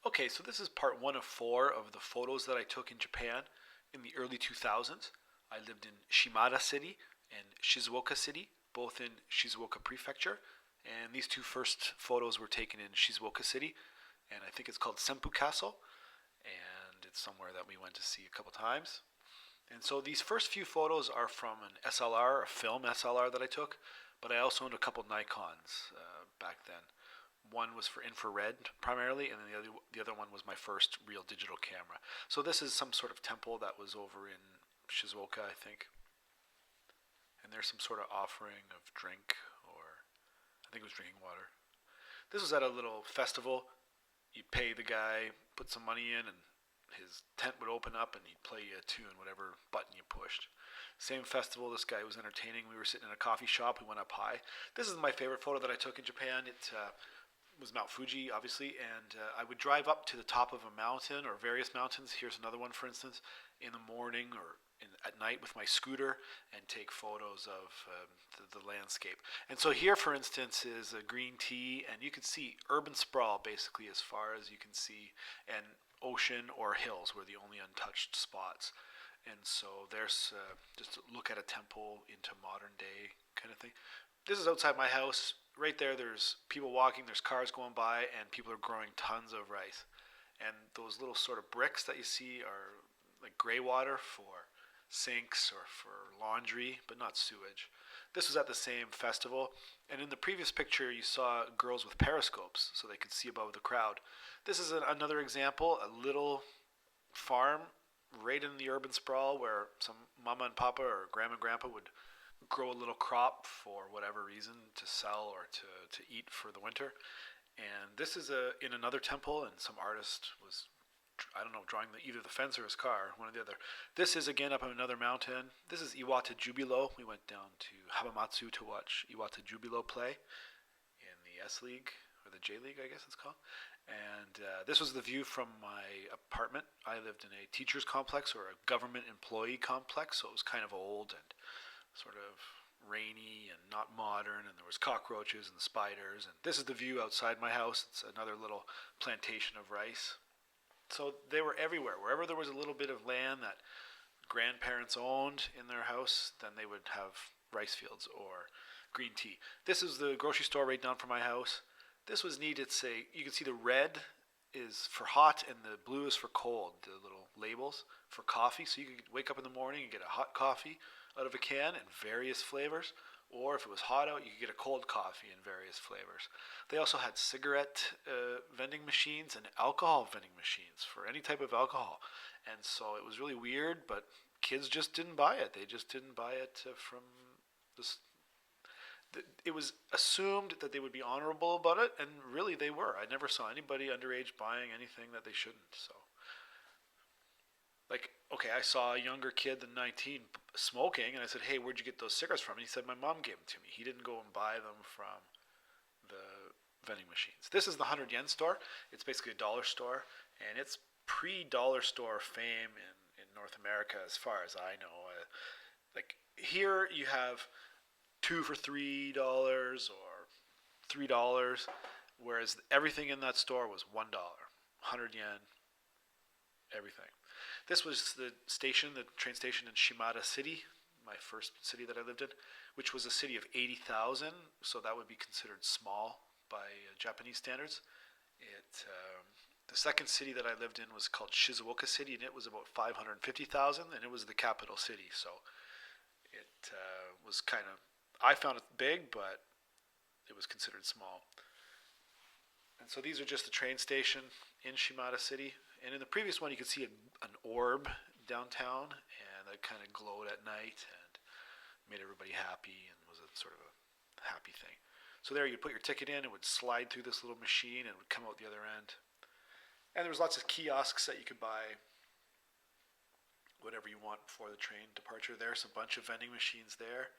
Okay, so this is part one of four of the photos that I took in Japan in the early 2000s. I lived in Shimada City and Shizuoka City, both in Shizuoka Prefecture. And these two first photos were taken in Shizuoka City, and I think it's called Senpu Castle, and it's somewhere that we went to see a couple times. And so these first few photos are from an SLR, a film SLR that I took, but I also owned a couple Nikons back then. One was for infrared primarily, and then the other one was my first real digital camera. So this is some sort of temple that was over in Shizuoka, I think. And there's some sort of offering of drink, or I think it was drinking water. This was at a little festival. You'd pay the guy, put some money in, and his tent would open up and he'd play you a tune, whatever button you pushed. Same festival, this guy was entertaining. We were sitting in a coffee shop. We went up high. This is my favorite photo that I took in Japan. It was Mount Fuji, obviously, and I would drive up to the top of a mountain or various mountains. Here's another one, for instance, in the morning or at night with my scooter and take photos of the landscape. And so here, for instance, is a green tea, and you can see urban sprawl basically as far as you can see, and ocean or hills were the only untouched spots. And so there's just a look at a temple into modern day kind of thing. This is outside my house. Right there, there's people walking, there's cars going by, and people are growing tons of rice. And those little sort of bricks that you see are like gray water for sinks or for laundry, but not sewage. This was at the same festival, and in the previous picture you saw girls with periscopes so they could see above the crowd. This is another example, a little farm right in the urban sprawl where some mama and papa or grandma and grandpa would grow a little crop for whatever reason to sell or to eat for the winter. And this is in another temple, and some artist was, I don't know, drawing either the fence or his car, one or the other. This is again up on another mountain. This is Iwata Jubilo. We went down to Hamamatsu to watch Iwata Jubilo play in the S League, or the J League, I guess it's called. And this was the view from my apartment. I lived in a teacher's complex or a government employee complex, so it was kind of old and sort of rainy and not modern, and there was cockroaches and spiders. And this is the view outside my house. It's another little plantation of rice. So they were everywhere. Wherever there was a little bit of land that grandparents owned in their house, then they would have rice fields or green tea. This is the grocery store right down from my house. This was neat. You can see the red is for hot and the blue is for cold, the little labels for coffee. So you could wake up in the morning and get a hot coffee out of a can in various flavors. Or if it was hot out, you could get a cold coffee in various flavors. They also had cigarette vending machines and alcohol vending machines for any type of alcohol. And so it was really weird, but kids just didn't buy it. They just didn't buy it from this. It was assumed that they would be honorable about it, and really they were. I never saw anybody underage buying anything that they shouldn't. So, like, okay, I saw a younger kid than 19 smoking, and I said, hey, where'd you get those cigarettes from? And he said, my mom gave them to me. He didn't go and buy them from the vending machines. This is the 100 yen store. It's basically a dollar store, and it's pre-dollar store fame in North America as far as I know. Like, here you have 2 for $3 or $3, whereas everything in that store was $1, 100 yen, everything. This was the train station in Shimada City, my first city that I lived in, which was a city of 80,000, so that would be considered small by Japanese standards. The second city that I lived in was called Shizuoka City, and it was about 550,000, and it was the capital city, so it was kind of, I found it big, but it was considered small. And so these are just the train station in Shimada City. And in the previous one, you could see an orb downtown, and that kind of glowed at night and made everybody happy and was a sort of a happy thing. So there, you'd put your ticket in, it would slide through this little machine, and it would come out the other end. And there was lots of kiosks that you could buy whatever you want before the train departure. There's a bunch of vending machines there.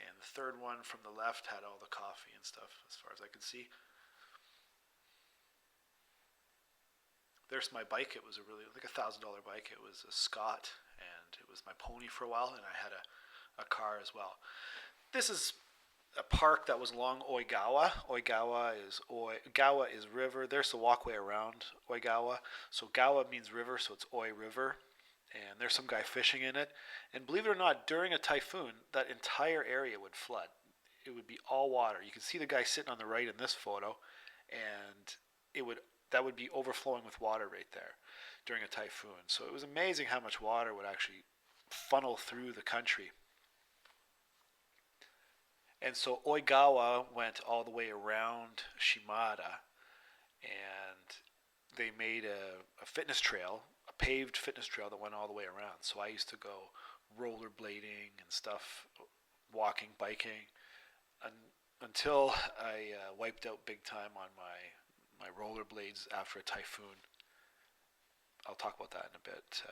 And the third one from the left had all the coffee and stuff, as far as I could see. There's my bike. It was like $1,000 bike. It was a Scott, and it was my pony for a while, and I had a car as well. This is a park that was along Oigawa. Gawa is river. There's the walkway around Oigawa. So Gawa means river, so it's Oi River. And there's some guy fishing in it. And believe it or not, during a typhoon, that entire area would flood. It would be all water. You can see the guy sitting on the right in this photo, and it would that would be overflowing with water right there during a typhoon. So it was amazing how much water would actually funnel through the country. And so Oigawa went all the way around Shimada, and they made a fitness trail, a paved fitness trail that went all the way around. So I used to go rollerblading and stuff, walking, biking, until I wiped out big time on my rollerblades after a typhoon. I'll talk about that in a bit.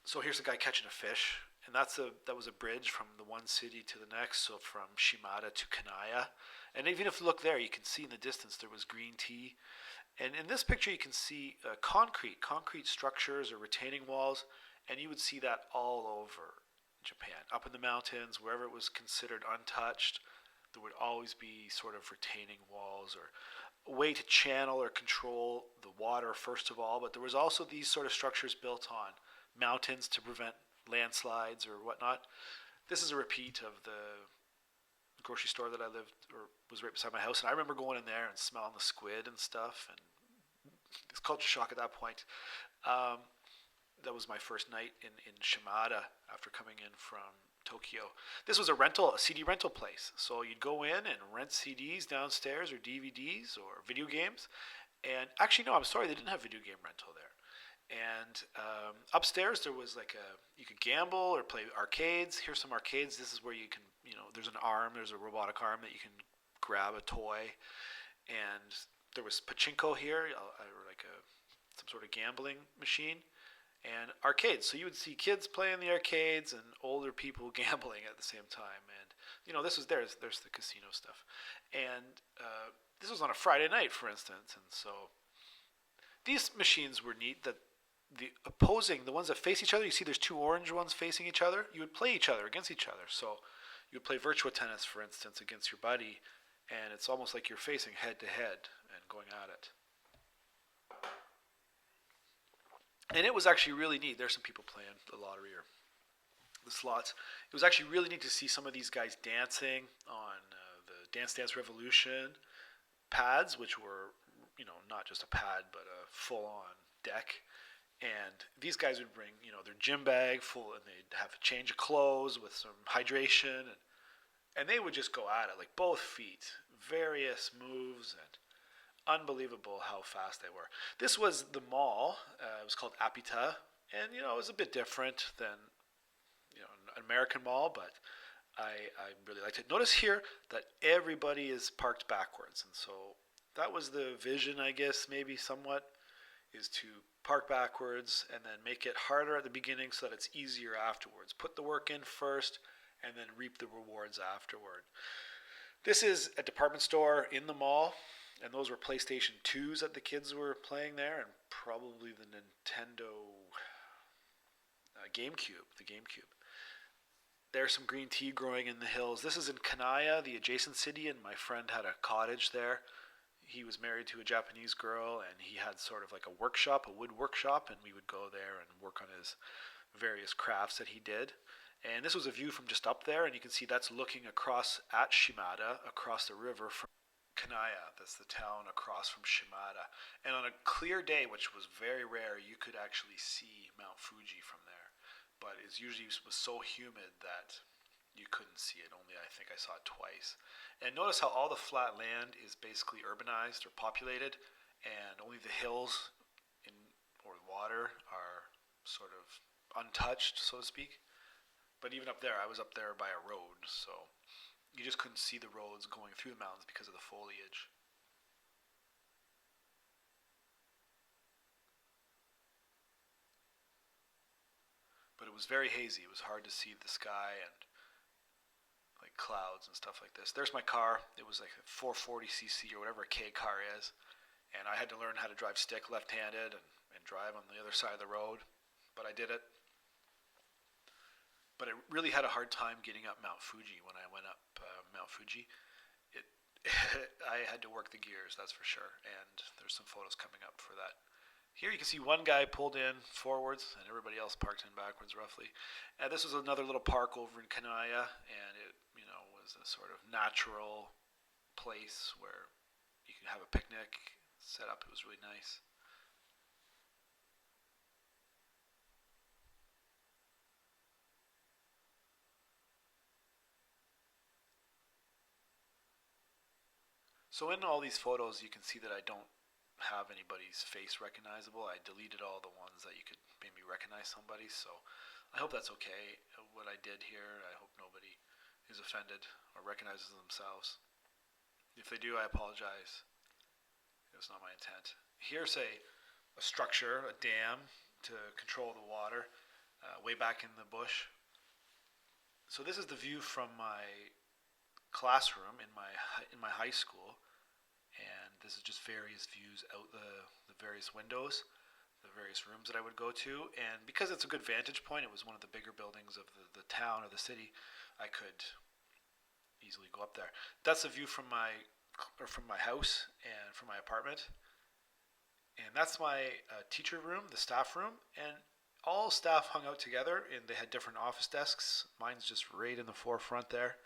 So here's a guy catching a fish, and that was a bridge from the one city to the next. So from Shimada to Kanaya, and even if you look there, you can see in the distance there was green tea. And in this picture, you can see concrete structures or retaining walls, and you would see that all over Japan. Up in the mountains, wherever it was considered untouched, there would always be sort of retaining walls or a way to channel or control the water, first of all. But there was also these sort of structures built on mountains to prevent landslides or whatnot. This is a repeat of the grocery store that I lived or was right beside my house, and I remember going in there and smelling the squid and stuff, and it's culture shock at that point. Um, that was my first night in Shimada after coming in from Tokyo. This was a CD rental place. So you'd go in and rent CDs downstairs or DVDs or video games. And actually, no, I'm sorry, they didn't have video game rental there. And upstairs there was like you could gamble or play arcades. Here's some arcades. This is where you can, there's an arm, there's a robotic arm that you can grab a toy. And there was pachinko here, or like some sort of gambling machine, and arcades. So you would see kids playing the arcades and older people gambling at the same time. And this was there's the casino stuff, and this was on a Friday night, for instance. And so these machines were neat. That the ones that face each other, you see there's two orange ones facing each other. You would play each other against each other. So you would play virtua tennis, for instance, against your buddy, and it's almost like you're facing head to head and going at it. And it was actually really neat. There's some people playing the lottery or the slots. It was actually really neat to see some of these guys dancing on the Dance Dance Revolution pads, which were, not just a pad, but a full-on deck. And these guys would bring, their gym bag full, and they'd have a change of clothes with some hydration, and they would just go at it, like both feet, various moves, and unbelievable how fast they were. This was the mall. It was called Apita, and it was a bit different than an American mall, but I really liked it. Notice here that everybody is parked backwards, and so that was the vision, I guess, maybe somewhat, is to park backwards and then make it harder at the beginning so that it's easier afterwards. Put the work in first and then reap the rewards afterward. This is a department store in the mall, and those were PlayStation 2s that the kids were playing there, and probably the Nintendo the GameCube. There's some green tea growing in the hills. This is in Kanaya, the adjacent city, and my friend had a cottage there. He was married to a Japanese girl, and he had sort of like a workshop, a wood workshop, and we would go there and work on his various crafts that he did. And this was a view from just up there, and you can see that's looking across at Shimada, across the river from Kanaya. That's the town across from Shimada. And on a clear day, which was very rare, you could actually see Mount Fuji from there. But it usually was so humid that you couldn't see it. Only I think I saw it twice. And notice how all the flat land is basically urbanized or populated, and only the hills or the water are sort of untouched, so to speak. But even up there, I was up there by a road, so you just couldn't see the roads going through the mountains because of the foliage. But it was very hazy. It was hard to see the sky and like clouds and stuff like this. There's my car. It was like a 440cc or whatever a K car is. And I had to learn how to drive stick left-handed and drive on the other side of the road. But I did it. But I really had a hard time getting up Mount Fuji when I went up Mount Fuji. It, I had to work the gears, that's for sure. And there's some photos coming up for that. Here you can see one guy pulled in forwards and everybody else parked in backwards roughly. And this was another little park over in Kanaya, and it, was a sort of natural place where you could have a picnic set up. It was really nice. So in all these photos, you can see that I don't have anybody's face recognizable. I deleted all the ones that you could maybe recognize somebody. So I hope that's okay. What I did here, I hope nobody is offended or recognizes themselves. If they do, I apologize. It was not my intent. Here's a structure, a dam to control the water, way back in the bush. So this is the view from my classroom in my high school, and this is just various views out the various windows, the various rooms that I would go to. And because it's a good vantage point, it was one of the bigger buildings of the town or the city, I could easily go up there. That's a view from my house and from my apartment. And that's my teacher room, the staff room, and all staff hung out together, and they had different office desks. Mine's just right in the forefront there,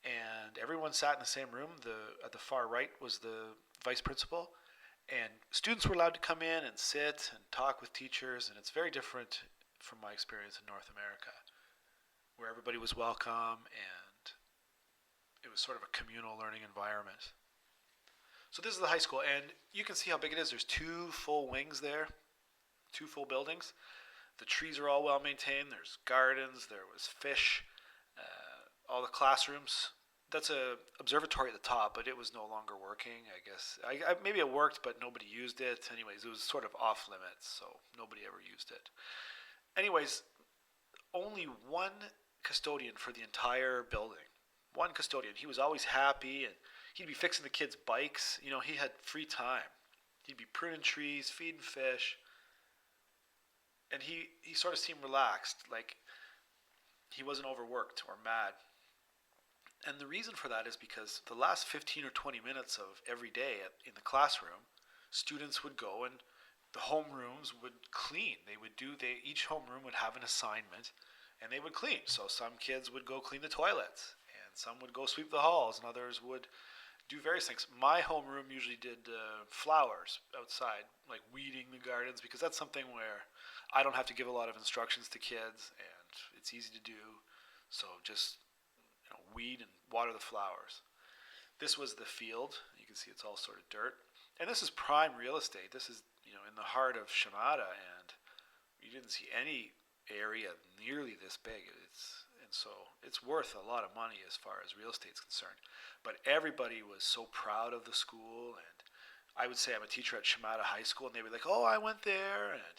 and everyone sat in the same room. At the far right was the vice principal, and students were allowed to come in and sit and talk with teachers, and it's very different from my experience in North America, where everybody was welcome and it was sort of a communal learning environment. So this is the high school, and you can see how big it is. There's two full wings there, two full buildings. The trees are all well maintained. There's gardens. There was fish. All the classrooms. That's a observatory at the top, but it was no longer working. I guess maybe it worked, but nobody used it. Anyways, it was sort of off limits, so nobody ever used it. Anyways, only one custodian for the entire building. One custodian. He was always happy, and he'd be fixing the kids' bikes. He had free time. He'd be pruning trees, feeding fish, and he sort of seemed relaxed, like he wasn't overworked or mad. And the reason for that is because the last 15 or 20 minutes of every day in the classroom, students would go and the homerooms would clean. Each homeroom would have an assignment, and they would clean. So some kids would go clean the toilets, and some would go sweep the halls, and others would do various things. My homeroom usually did flowers outside, like weeding the gardens, because that's something where I don't have to give a lot of instructions to kids, and it's easy to do. So just weed and water the flowers. This was the field. You can see it's all sort of dirt. And this is prime real estate. This is, in the heart of Shimada, and you didn't see any area nearly this big. It's worth a lot of money as far as real estate is concerned. But everybody was so proud of the school, and I would say I'm a teacher at Shimada High School, and they were like, "Oh, I went there," and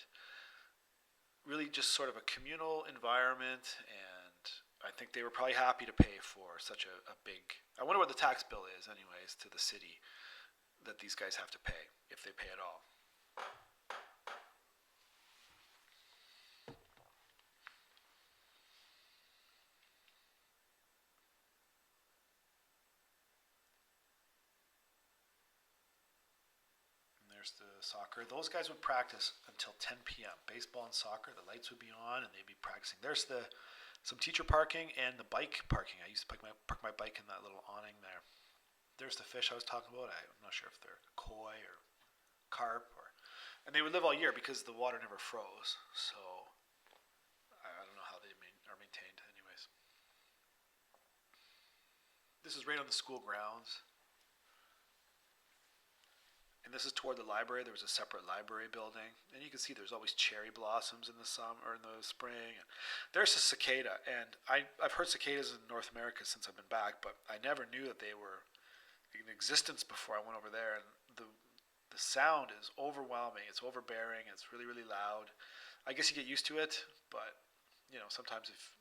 really just sort of a communal environment. And I think they were probably happy to pay for such a big. I wonder what the tax bill is, anyways, to the city that these guys have to pay, if they pay at all. And there's the soccer. Those guys would practice until 10 p.m. Baseball and soccer, the lights would be on, and they'd be practicing. There's some teacher parking and the bike parking. I used to park my bike in that little awning there. There's the fish I was talking about. I'm not sure if they're koi or carp, and they would live all year because the water never froze. So I don't know how they are maintained. Anyways, this is right on the school grounds. And this is toward the library. There was a separate library building, and you can see there's always cherry blossoms in the summer or in the spring. And there's a cicada, and I've heard cicadas in North America since I've been back, but I never knew that they were in existence before I went over there. And the sound is overwhelming. It's overbearing. It's really, really loud. I guess you get used to it, but sometimes if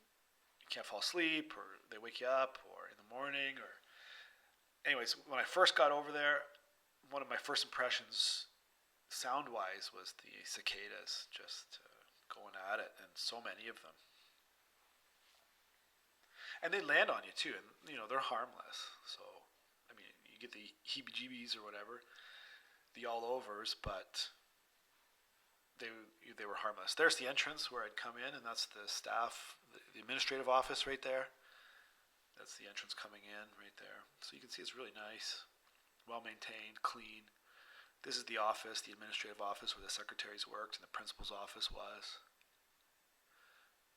you can't fall asleep or they wake you up or in the morning or anyways, when I first got over there, one of my first impressions sound-wise was the cicadas just going at it, and so many of them. And they land on you too, and they're harmless. So, I mean, you get the heebie-jeebies or whatever, the all-overs, but they they were harmless. There's the entrance where I'd come in, and that's the staff, the administrative office right there. That's the entrance coming in right there. So you can see it's really nice, well maintained, clean. This is the office, the administrative office where the secretaries worked and the principal's office was.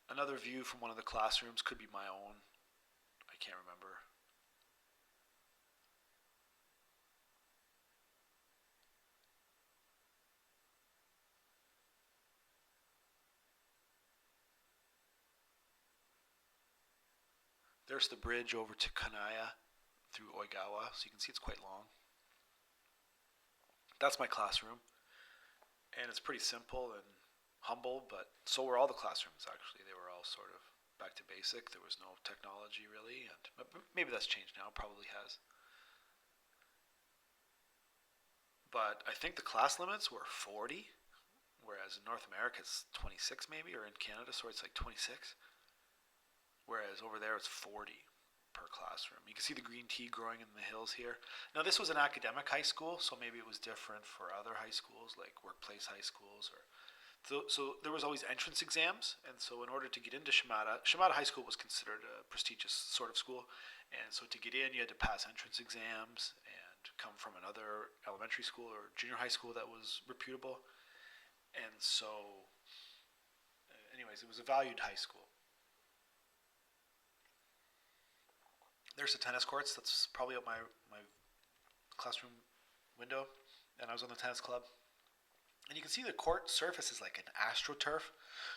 Another view from one of the classrooms could be my own. I can't remember. There's the bridge over to Kanaya through Oigawa, so you can see it's quite long. That's my classroom, and it's pretty simple and humble, but so were all the classrooms actually. They were all sort of back to basic. There was no technology really, and maybe that's changed now, probably has. But I think the class limits were 40, whereas in North America it's 26 maybe, or in Canada, sorry, it's like 26. Whereas over there it's 40 per classroom. You can see the green tea growing in the hills here. Now this was an academic high school, so maybe it was different for other high schools, like workplace high schools. So there was always entrance exams, and so in order to get into Shimada High School was considered a prestigious sort of school, and so to get in you had to pass entrance exams and come from another elementary school or junior high school that was reputable. And so, anyways, it was a valued high school. There's the tennis courts. That's probably out my classroom window, and I was on the tennis club. And you can see the court surface is like an astroturf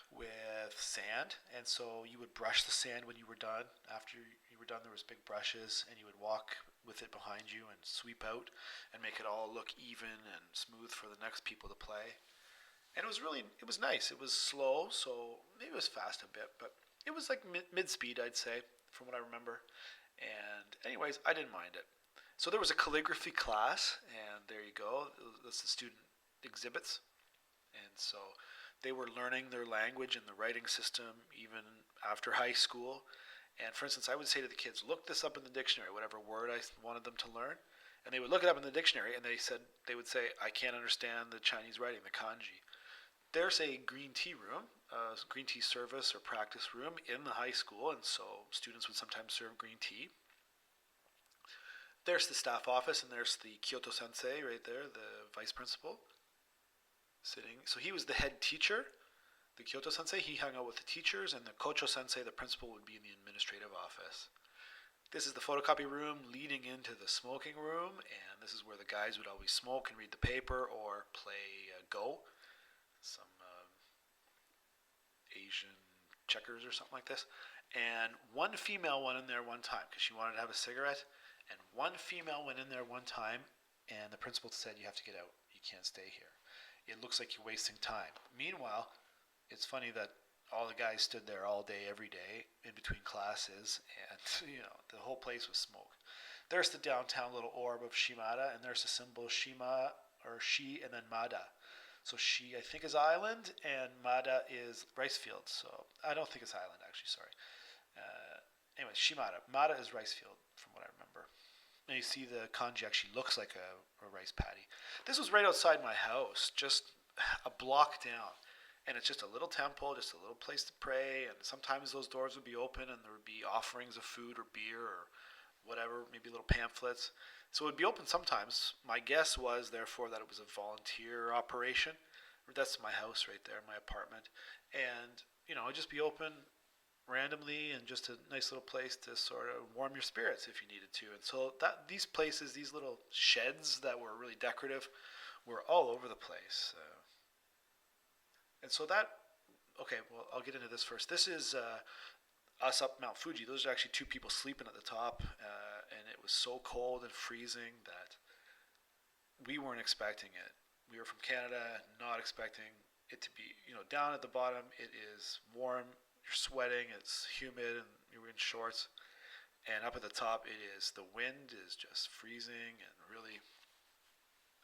with sand, and so you would brush the sand when you were done. After you were done, there was big brushes, and you would walk with it behind you and sweep out and make it all look even and smooth for the next people to play. And it was nice. It was slow, so maybe it was fast a bit, but it was like mid speed, I'd say, from what I remember. And anyways, I didn't mind it. So there was a calligraphy class, and there you go. That's the student exhibits. And so they were learning their language and the writing system even after high school. And for instance, I would say to the kids, look this up in the dictionary, whatever word I wanted them to learn. And they would look it up in the dictionary, and they would say, I can't understand the Chinese writing, the kanji. There's a green tea room, a green tea service or practice room in the high school, and so students would sometimes serve green tea. There's the staff office, and there's the Kyoto sensei right there, the vice principal, sitting. So he was the head teacher. The Kyoto sensei, he hung out with the teachers, and the Kocho sensei, the principal, would be in the administrative office. This is the photocopy room leading into the smoking room, and this is where the guys would always smoke and read the paper or play Go, some Asian checkers or something like this. And one female went in there one time because she wanted to have a cigarette, and one female went in there one time, and the principal said, you have to get out. You can't stay here. It looks like you're wasting time. Meanwhile, it's funny that all the guys stood there all day, every day, in between classes, and the whole place was smoke. There's the downtown little orb of Shimada, and there's the symbol Shima, or Shi, and then Mada. So Shi, I think, is island, and Mada is rice field. So I don't think it's island, actually, sorry. Anyway, Shimada. Mada is rice field, from what I remember. And you see the kanji actually looks like a rice paddy. This was right outside my house, just a block down. And it's just a little temple, just a little place to pray. And sometimes those doors would be open and there would be offerings of food or beer or whatever, maybe little pamphlets. So it would be open sometimes. My guess was, therefore, that it was a volunteer operation. That's my house right there, my apartment. And, it'd just be open randomly and just a nice little place to sort of warm your spirits if you needed to. And so these places, these little sheds that were really decorative, were all over the place. And so okay, well, I'll get into this first. This is us up Mount Fuji. Those are actually two people sleeping at the top, and it was so cold and freezing that we weren't expecting it. We were from Canada, not expecting it to be, down at the bottom, it is warm, you're sweating, it's humid, and you're in shorts. And up at the top, the wind is just freezing and really,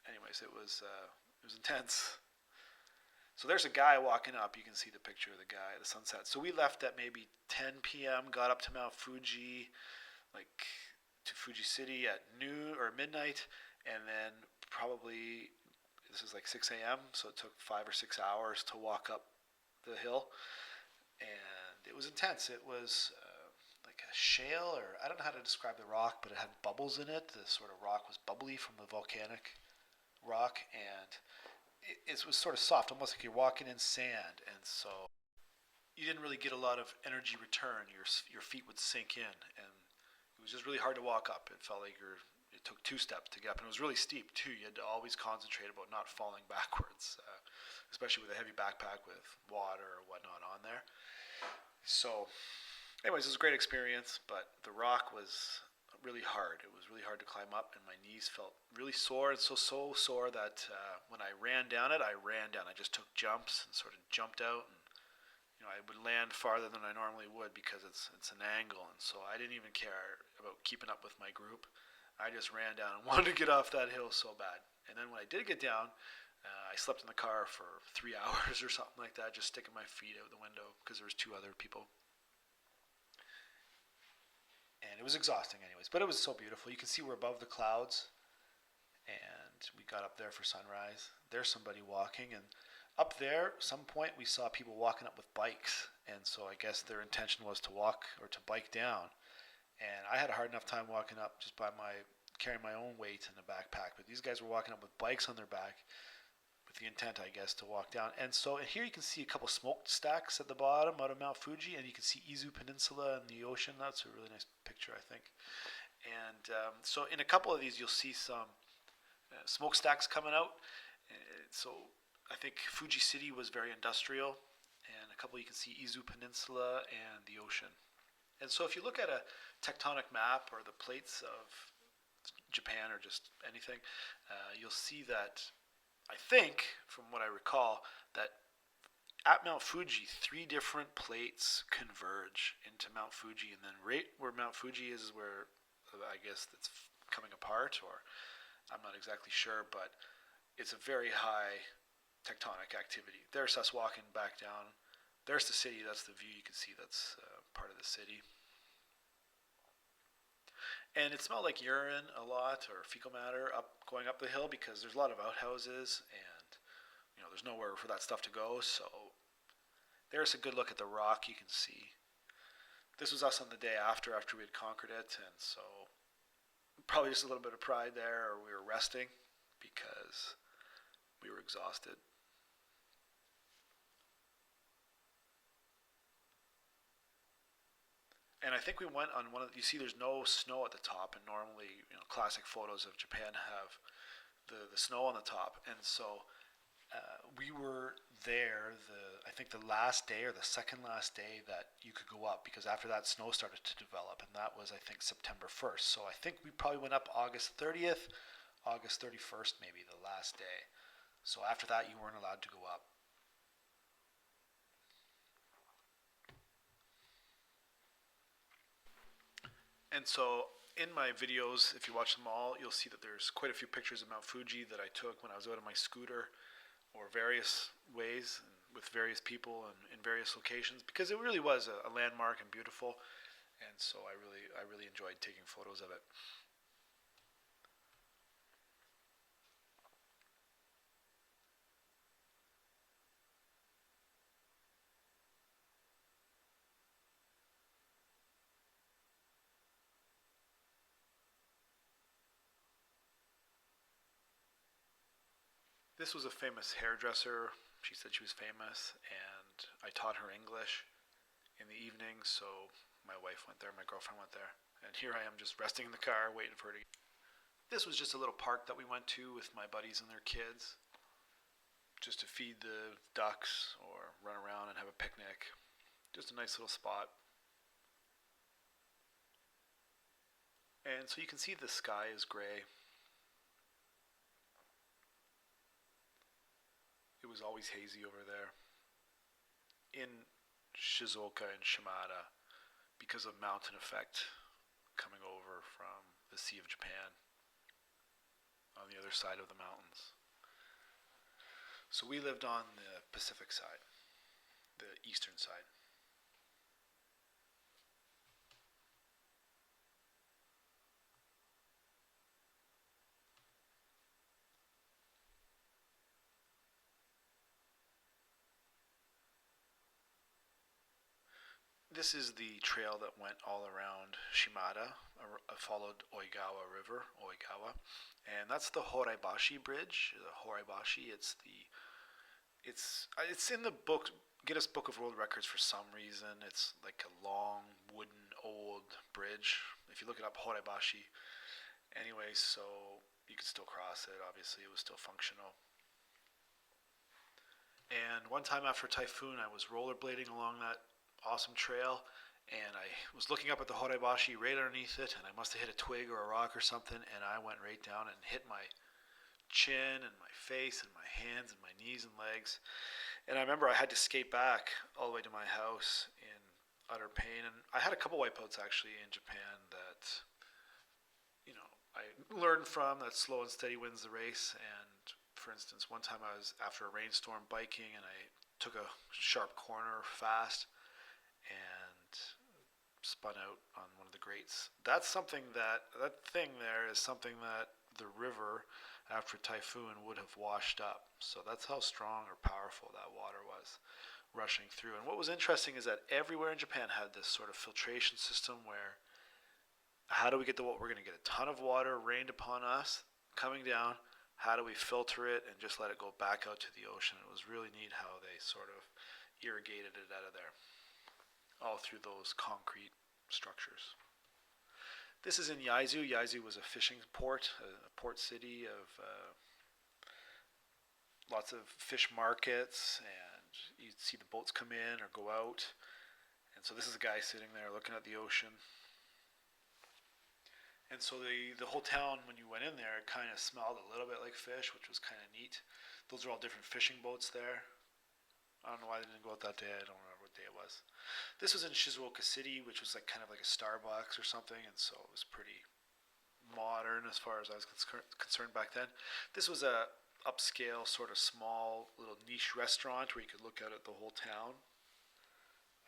anyways, it was intense. So there's a guy walking up. You can see the picture of the guy, the sunset. So we left at maybe 10 p.m., got up to Mount Fuji, like to Fuji City at noon or midnight, and then probably this is like 6 a.m., so it took 5 or 6 hours to walk up the hill, and it was intense. It was like a shale, or I don't know how to describe the rock, but it had bubbles in it. The sort of rock was bubbly from the volcanic rock, and it was sort of soft, almost like you're walking in sand, and so you didn't really get a lot of energy return. Your feet would sink in, and it was just really hard to walk up. It felt like it took 2 steps to get up, and it was really steep too. You had to always concentrate about not falling backwards, especially with a heavy backpack with water or whatnot on there. So, anyways, it was a great experience, but the rock was really hard. It was really hard to climb up, and my knees felt really sore, and so sore that when I ran down it, I ran down. I just took jumps and sort of jumped out, and I would land farther than I normally would because it's an angle, and so I didn't even care about keeping up with my group. I just ran down and wanted to get off that hill so bad. And then when I did get down, I slept in the car for 3 hours or something like that, just sticking my feet out the window because there was 2 other people. And it was exhausting anyways, but it was so beautiful. You can see we're above the clouds, and we got up there for sunrise. There's somebody walking, and up there, some point we saw people walking up with bikes, and so I guess their intention was to walk or to bike down. And I had a hard enough time walking up just by carrying my own weight in the backpack, but these guys were walking up with bikes on their back with the intent, I guess, to walk down. And so here you can see a couple smokestacks at the bottom out of Mount Fuji, and you can see Izu Peninsula and the ocean. That's a really nice picture, I think. And so in a couple of these, you'll see some smokestacks coming out. So I think Fuji City was very industrial, and a couple you can see Izu Peninsula and the ocean. And so if you look at a tectonic map or the plates of Japan or just anything, you'll see that, I think, from what I recall, that at Mount Fuji, 3 different plates converge into Mount Fuji, and then right where Mount Fuji is where I guess it's coming apart, or I'm not exactly sure, but it's a very high tectonic activity. There's us walking back down. There's the city. That's the view you can see. That's part of the city. And it smelled like urine a lot, or fecal matter, going up the hill, because there's a lot of outhouses, and there's nowhere for that stuff to go. So there's a good look at the rock you can see. This was us on the day after we had conquered it, and so probably just a little bit of pride there, or we were resting because we were exhausted. And I think we went on one of you see there's no snow at the top, and normally classic photos of Japan have the snow on the top, and so we were there I think the last day or the second last day that you could go up, because after that snow started to develop, and that was I think September 1st. So I think we probably went up August 30th, August 31st maybe, the last day. So after that you weren't allowed to go up. And so in my videos, if you watch them all, you'll see that there's quite a few pictures of Mount Fuji that I took when I was out on my scooter, or various ways, with various people and in various locations, because it really was a landmark and beautiful, and so I really enjoyed taking photos of it. This was a famous hairdresser. She said she was famous, and I taught her English in the evening, so my wife went there, my girlfriend went there, and here I am just resting in the car waiting for her to. This was just a little park that we went to with my buddies and their kids, just to feed the ducks or run around and have a picnic. Just a nice little spot. And so you can see the sky is gray. It was always hazy over there. In Shizuoka and Shimada, because of mountain effect coming over from the Sea of Japan on the other side of the mountains. So we lived on the Pacific side, the eastern side. This is the trail that went all around Shimada, followed Oigawa River, Oigawa, and that's the Horaibashi Bridge. The Horaibashi, it's in the book Guinness Book of World Records for some reason. It's like a long wooden old bridge. If you look it up, Horaibashi. Anyway, so you could still cross it. Obviously, it was still functional. And one time after a typhoon, I was rollerblading along that awesome trail, and I was looking up at the Horaibashi right underneath it, and I must have hit a twig or a rock or something, and I went right down and hit my chin and my face and my hands and my knees and legs. And I remember I had to skate back all the way to my house in utter pain. And I had a couple wipeouts actually in Japan that, I learned from, that slow and steady wins the race. And for instance, one time I was after a rainstorm biking and I took a sharp corner fast and spun out on one of the grates. That's something that thing there is something that the river after a typhoon would have washed up. So that's how strong or powerful that water was rushing through. And what was interesting is that everywhere in Japan had this sort of filtration system where how do we get to what we're going to get? A ton of water rained upon us coming down. How do we filter it and just let it go back out to the ocean? It was really neat how they sort of irrigated it out of there, all through those concrete structures. This is in Yaizu. Yaizu was a fishing port, a port city of lots of fish markets, and you'd see the boats come in or go out. And so this is a guy sitting there looking at the ocean. And so the whole town, when you went in there, it kind of smelled a little bit like fish, which was kind of neat. Those are all different fishing boats there. I don't know why they didn't go out that day. I don't remember what day it was. This was in Shizuoka City, which was like kind of like a Starbucks or something, and so it was pretty modern as far as I was concerned back then. This was a upscale, sort of small, little niche restaurant where you could look out at the whole town.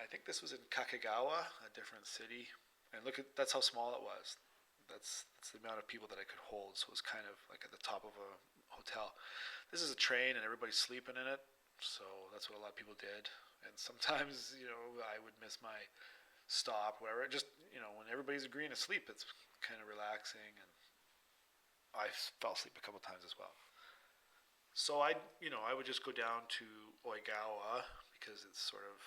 I think this was in Kakegawa, a different city, and that's how small it was. That's the amount of people that I could hold. So it was kind of like at the top of a hotel. This is a train and everybody's sleeping in it. So that's what a lot of people did. And sometimes, I would miss my stop, wherever. Just, when everybody's agreeing to sleep, it's kind of relaxing. And I fell asleep a couple times as well. So I would just go down to Oigawa because it's sort of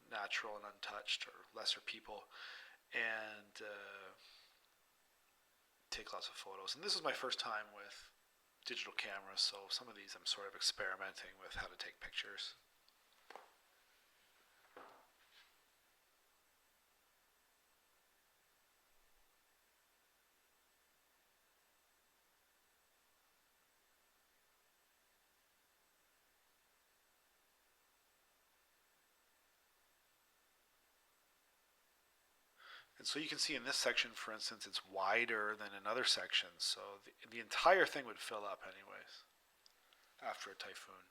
natural and untouched, or lesser people, and take lots of photos. And this is my first time with digital cameras, so some of these I'm sort of experimenting with how to take pictures. And so you can see in this section, for instance, it's wider than in other sections, so the entire thing would fill up anyways after a typhoon.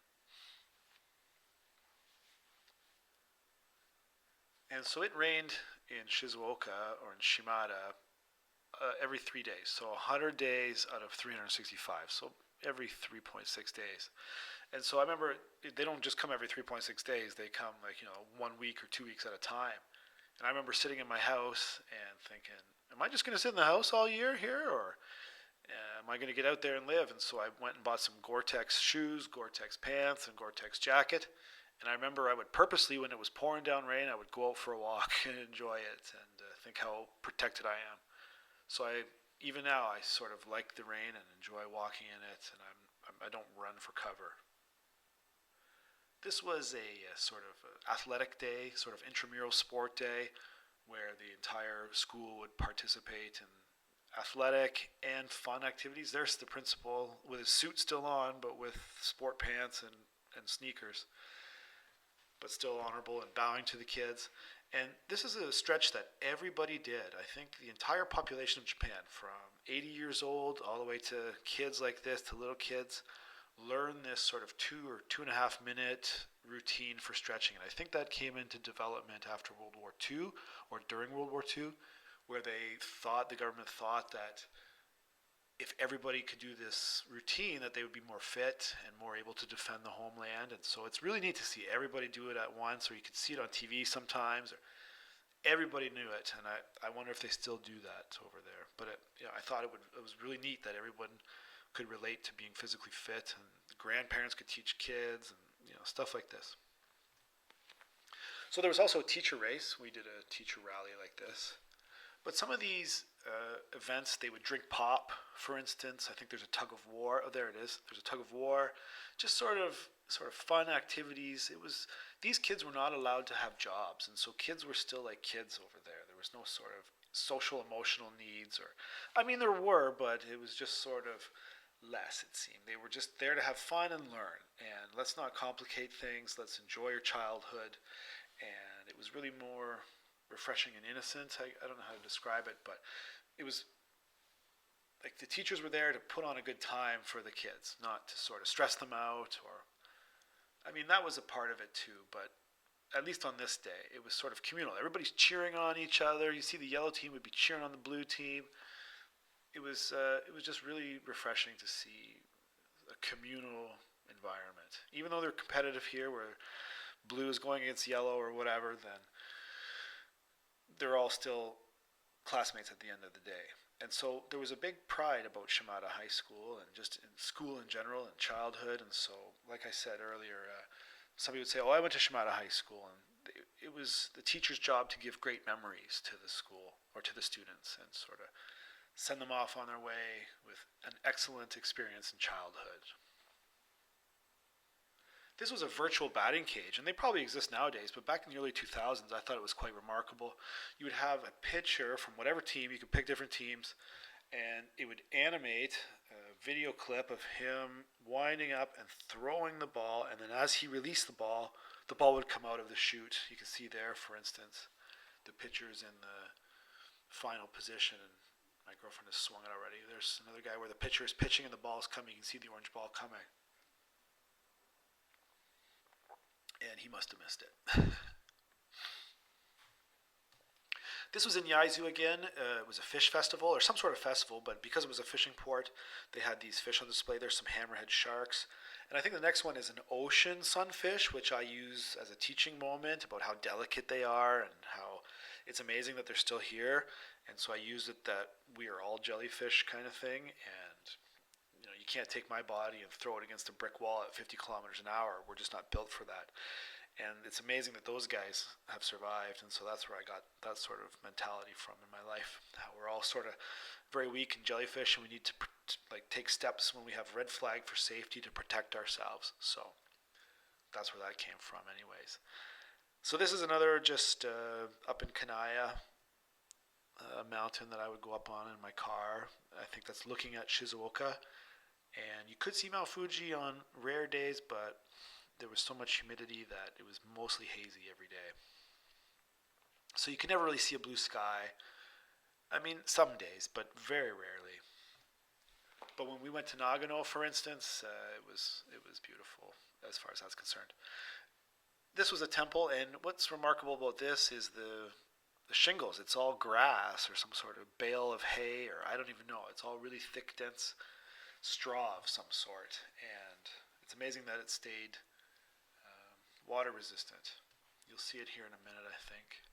And so it rained in Shizuoka or in Shimada every 3 days. So 100 days out of 365. So every 3.6 days. And so I remember they don't just come every 3.6 days. They come 1 week or 2 weeks at a time. And I remember sitting in my house and thinking, am I just going to sit in the house all year here, or am I going to get out there and live? And so I went and bought some Gore-Tex shoes, Gore-Tex pants, and Gore-Tex jacket. And I remember I would purposely, when it was pouring down rain, I would go out for a walk and enjoy it and think how protected I am. So even now, I sort of like the rain and enjoy walking in it, and I don't run for cover. This was a sort of athletic day, sort of intramural sport day, where the entire school would participate in athletic and fun activities. There's the principal with his suit still on, but with sport pants and sneakers, but still honorable and bowing to the kids. And this is a stretch that everybody did. I think the entire population of Japan, from 80 years old all the way to kids like this, to little kids, learn this sort of 2 or 2.5 minute routine for stretching. And I think that came into development after World War II or during World War II, where the government thought that if everybody could do this routine, that they would be more fit and more able to defend the homeland. And so it's really neat to see everybody do it at once, or you could see it on TV sometimes, or everybody knew it. And I wonder if they still do that over there. But I thought it was really neat that everyone could relate to being physically fit, and the grandparents could teach kids, and stuff like this. So there was also a teacher race. We did a teacher rally like this. But some of these events, they would drink pop, for instance. I think there's a tug of war. Oh, there it is. There's a tug of war. Just sort of fun activities. These kids were not allowed to have jobs, and so kids were still like kids over there. There was no sort of social emotional needs, or I mean there were, but it was just sort of less, it seemed. They were just there to have fun and learn. And let's not complicate things. Let's enjoy your childhood. And it was really more refreshing and innocent. I don't know how to describe it, but it was like the teachers were there to put on a good time for the kids, not to sort of stress them out. Or, I mean, that was a part of it too, but at least on this day, it was sort of communal. Everybody's cheering on each other. You see the yellow team would be cheering on the blue team. It was just really refreshing to see a communal environment. Even though they're competitive here, where blue is going against yellow or whatever, then they're all still classmates at the end of the day. And so there was a big pride about Shimada High School and just in school in general and childhood. And so, like I said earlier, somebody would say, "Oh, I went to Shimada High School," and it was the teacher's job to give great memories to the school or to the students and sort of send them off on their way with an excellent experience in childhood. This was a virtual batting cage, and they probably exist nowadays, but back in the early 2000s, I thought it was quite remarkable. You would have a pitcher from whatever team, you could pick different teams, and it would animate a video clip of him winding up and throwing the ball, and then as he released the ball would come out of the chute. You can see there, for instance, the pitcher's in the final position, and my girlfriend has swung it already. There's another guy where the pitcher is pitching and the ball is coming. You can see the orange ball coming. And he must have missed it. This was in Yaizu again. It was a fish festival, or some sort of festival, but because it was a fishing port, they had these fish on display. There's some hammerhead sharks. And I think the next one is an ocean sunfish, which I use as a teaching moment about how delicate they are and how it's amazing that they're still here. And so I use it that we are all jellyfish kind of thing. And you can't take my body and throw it against a brick wall at 50 kilometers an hour. We're just not built for that. And it's amazing that those guys have survived. And so that's where I got that sort of mentality from in my life. How we're all sort of very weak in jellyfish, and we need to take steps when we have red flag for safety to protect ourselves. So that's where that came from anyways. So this is another just up in Kanaya, a mountain that I would go up on in my car. I think that's looking at Shizuoka. And you could see Mount Fuji on rare days, but there was so much humidity that it was mostly hazy every day. So you could never really see a blue sky. I mean, some days, but very rarely. But when we went to Nagano, for instance, it was beautiful as far as that's concerned. This was a temple, and what's remarkable about this is the shingles. It's all grass or some sort of bale of hay, or I don't even know. It's all really thick, dense straw of some sort, and it's amazing that it stayed water resistant. You'll see it here in a minute, I think.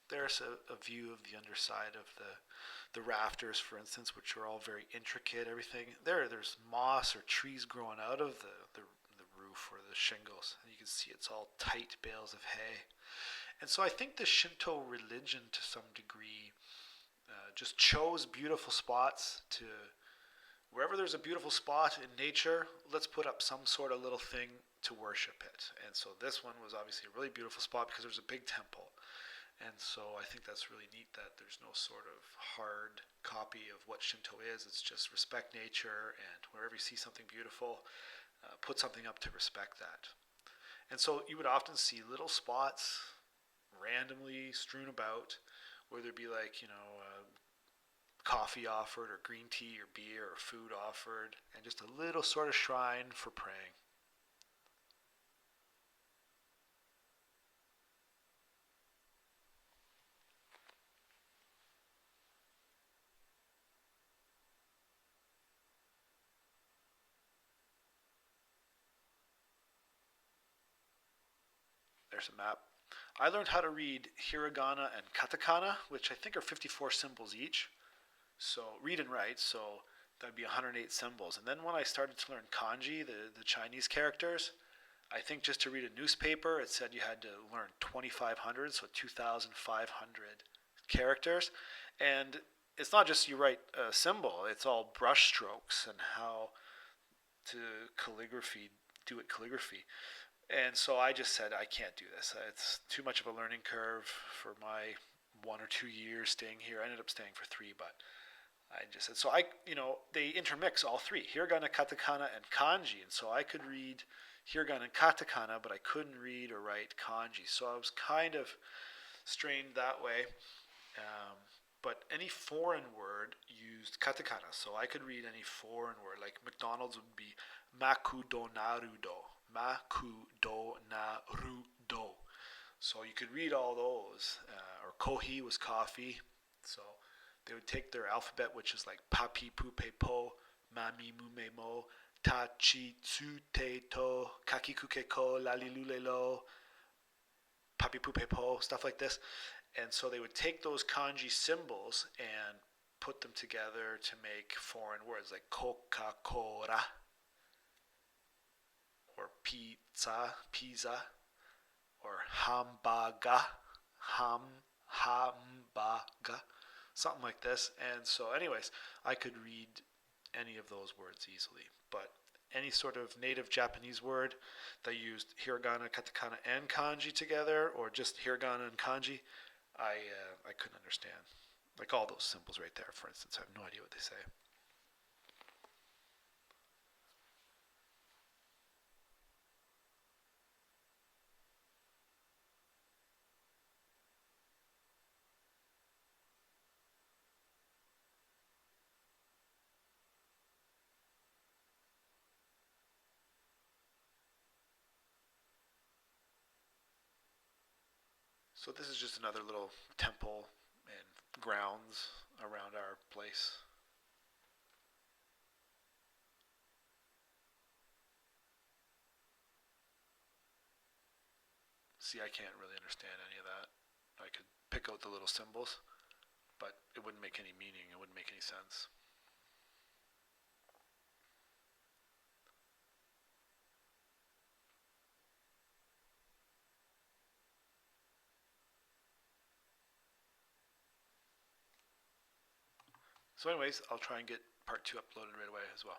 There's a view of the underside of the rafters, for instance, which are all very intricate. Everything there's moss or trees growing out of the roof or the shingles, and you can see it's all tight bales of hay. And so I think the Shinto religion, to some degree, just chose beautiful spots to. Wherever there's a beautiful spot in nature, let's put up some sort of little thing to worship it. And so this one was obviously a really beautiful spot because there's a big temple. And so I think that's really neat that there's no sort of hard copy of what Shinto is. It's just respect nature, and wherever you see something beautiful, put something up to respect that. And so you would often see little spots randomly strewn about where there'd be coffee offered, or green tea, or beer, or food offered, and just a little sort of shrine for praying. There's a map. I learned how to read hiragana and katakana, which I think are 54 symbols each. So read and write, so that'd be 108 symbols. And then when I started to learn kanji, the Chinese characters, I think just to read a newspaper, it said you had to learn 2,500, so 2,500 characters. And it's not just you write a symbol, it's all brush strokes and how to do it calligraphy. And so I just said, I can't do this. It's too much of a learning curve for my 1 or 2 years staying here. I ended up staying for 3, but I just said, so they intermix all three, hiragana, katakana, and kanji. And so I could read hiragana and katakana, but I couldn't read or write kanji. So I was kind of strained that way. Um, but any foreign word used katakana. So I could read any foreign word, like McDonald's would be makudonarudo. Makudonarudo. So you could read all those. Or kohi was coffee. So they would take their alphabet, which is like papi pupe po, mami mume mo, ta chi tsu te to, kaki kuke ko, lali lule lo, papi pupe po, stuff like this. And so they would take those kanji symbols and put them together to make foreign words like Coca-Cola or pizza, or hamburger, hamburger, something like this. And so, anyways, I could read any of those words easily. But any sort of native Japanese word that used hiragana, katakana, and kanji together, or just hiragana and kanji, I couldn't understand. Like all those symbols right there, for instance, I have no idea what they say. So this is just another little temple and grounds around our place. See, I can't really understand any of that. I could pick out the little symbols, but it wouldn't make any meaning. It wouldn't make any sense. So anyways, I'll try and get part 2 uploaded right away as well.